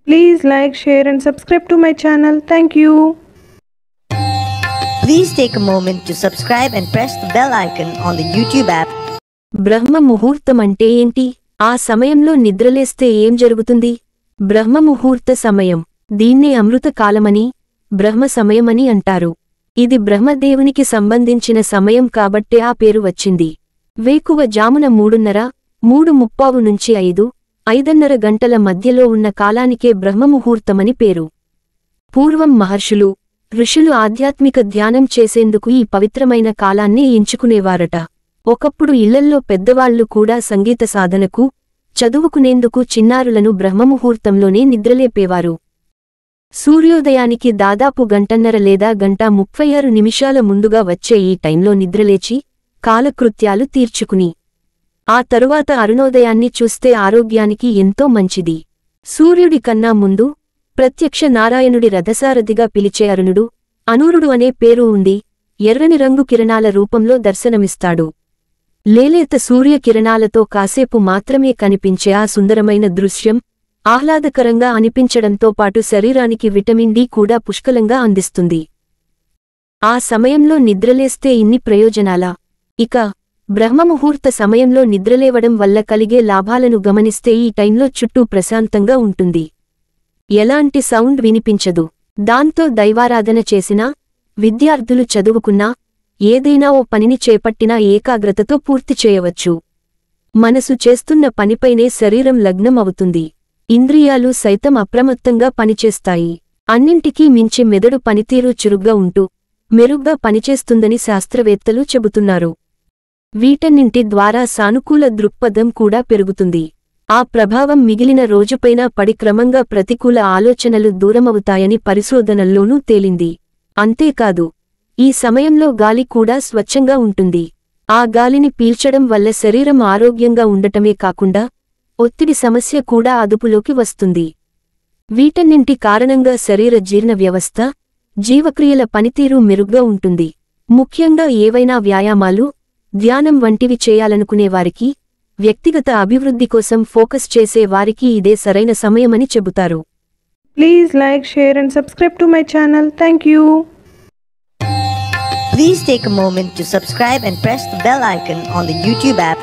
Please like, share and subscribe to my channel. Thank you. Please take a moment to subscribe and press the bell icon on the YouTube app. బ్రహ్మ ముహూర్తం అంటే ఏంటి? ఆ సమయంలో నిద్రలేస్తే ఏం జరుగుతుంది? బ్రహ్మ ముహూర్త సమయం, దీన్నే అమృత కాలమని, బ్రహ్మ సమయమని అంటారు. ఇది బ్రహ్మదేవునికి సంబంధించిన సమయం కాబట్టే ఆ పేరు వచ్చింది. వేకువ జామున 3:30, 3:30 నుంచి 5, 5:30 గంటల మధ్యలో ఉన్న కాలానికే బ్రహ్మముహూర్తమని పేరు. పూర్వం మహర్షులు, ఋషులు ఆధ్యాత్మిక ధ్యానం చేసేందుకు ఈ పవిత్రమైన కాలాన్ని ఎంచుకునేవారట. ఒకప్పుడు ఇళ్లల్లో పెద్దవాళ్లు కూడా సంగీత సాధనకు, చదువుకునేందుకు చిన్నారులను బ్రహ్మముహూర్తంలోనే నిద్రలేపేవారు. సూర్యోదయానికి దాదాపు గంటన్నర లేదా 1:36 ముందుగా వచ్చే ఈ టైంలో నిద్రలేచి, కాలకృత్యాలు తీర్చుకుని, ఆ తరువాత అరుణోదయాన్ని చూస్తే ఆరోగ్యానికి ఎంతో మంచిది. సూర్యుడి కన్నా ముందు, ప్రత్యక్ష నారాయణుడి రథసారథిగా పిలిచే అరుణుడు, అనూరుడు అనే పేరు ఉంది, ఎర్రని రంగు కిరణాల రూపంలో దర్శనమిస్తాడు. లేలేత సూర్యకిరణాలతో కాసేపు మాత్రమే కనిపించే ఆ సుందరమైన దృశ్యం, ఆహ్లాదకరంగా అనిపించడంతో పాటు శరీరానికి విటమిన్ డి కూడా పుష్కలంగా అందిస్తుంది. ఆ సమయంలో నిద్రలేస్తే ఇన్ని ప్రయోజనాలా? ఇక బ్రహ్మముహూర్త సమయంలో నిద్రలేవడం వల్ల కలిగే లాభాలను గమనిస్తే ఈ టైంలో చుట్టూ ప్రశాంతంగా ఉంటుంది. ఎలాంటి సౌండ్ వినిపించదు. దాంతో దైవారాధన చేసినా, విద్యార్థులు చదువుకున్నా, ఏదైనా ఓ పనిని చేపట్టినా ఏకాగ్రతతో పూర్తి చేయవచ్చు. మనసు చేస్తున్న పనిపైనే శరీరం లగ్నం అవుతుంది. ఇంద్రియాలు సైతం అప్రమత్తంగా పనిచేస్తాయి. అన్నింటికీ మించి మెదడు పనితీరు చురుగ్గా ఉంటూ, మెరుగ్గా పనిచేస్తుందని శాస్త్రవేత్తలు చెబుతున్నారు. వీటన్నింటి ద్వారా సానుకూల దృక్పథం కూడా పెరుగుతుంది. ఆ ప్రభావం మిగిలిన రోజుపైనా పడి క్రమంగా ప్రతికూల ఆలోచనలు దూరమవుతాయని పరిశోధనల్లోనూ తేలింది. అంతేకాదు, ఈ సమయంలో గాలి కూడా స్వచ్ఛంగా ఉంటుంది. ఆ గాలిని పీల్చడం వల్ల శరీరం ఆరోగ్యంగా ఉండటమే కాకుండా, ఒత్తిడి సమస్య కూడా అదుపులోకి వస్తుంది. వీటన్నింటి కారణంగా శరీర జీర్ణ వ్యవస్థ, జీవక్రియల పనితీరు మెరుగ్గా ఉంటుంది. ముఖ్యంగా ఏవైనా వ్యాయామాలు, ధ్యానం వంటివి చేయాలనుకునేవారికి, వ్యక్తిగత అభివృద్ధి కోసం ఫోకస్ చేసే వారికి ఇదే సరైన సమయమని చెబుతారు. Please like, share and subscribe to my channel. Thank you. Please take a moment to subscribe and press the bell icon on the YouTube app.